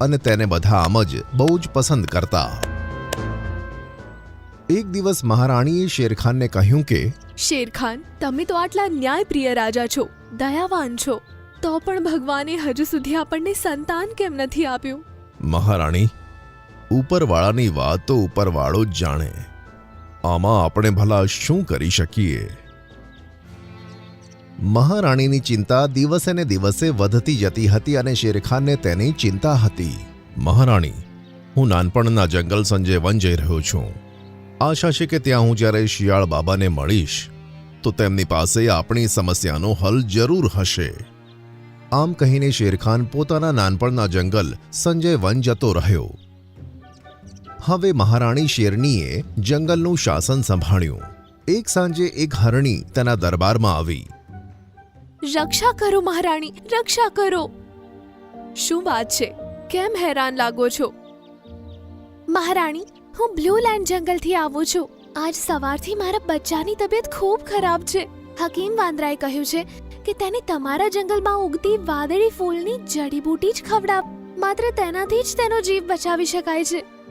અને તેને બધા આમ જ બહુ જ પસંદ કરતા. એક દિવસ મહારાણીએ શેરખાનને કહ્યું કે શેરખાન, તમે તો આટલા ન્યાયપ્રિય રાજા છો, દયાવાન છો, તો પણ ભગવાને હજુ સુધી આપણને સંતાન કેમ નથી આપ્યું? મહારાણી, ઉપરવાળાની વાત તો ઉપરવાળો જ જાણે. આમાં આપણે ભલા શું કરી શકીએ? મહારાણીની ચિંતા દિવસે ને દિવસે વધતી જતી હતી અને શેરખાનને તેની ચિંતા હતી. મહારાણી, હું નાનપણના જંગલ સંજય વન જઈ રહ્યો છું. આશા છે કે ત્યાં હું જ્યારે શિયાળ બાબાને મળીશ તો તેમની પાસે આપણી સમસ્યાનો હલ જરૂર હશે. આમ કહીને શેરખાન પોતાના નાનપણના જંગલ સંજય વન જતો રહ્યો. હવે મહારાણી શેરનીએ જંગલનું શાસન સંભાળ્યું. એક સાંજે એક હરણી તેના દરબારમાં આવી. રક્ષા કરો મહારાણી, રક્ષા કરો. શું વાત છે? કેમ હેરાન લાગો છો? મહારાણી, હું બ્લુ લેન્ડ જંગલથી આવું છું. આજ સવારથી મારા બચ્ચાની તબિયત ખૂબ ખરાબ છે. હકીમ વાંદરાએ કહ્યું છે કે તેને તમારા જંગલમાં ઉગતી વાદળી ફૂલની જડીબૂટી જ ખવડાવ. માત્ર તેનાથી જ તેનો જીવ બચાવી શકાય છે.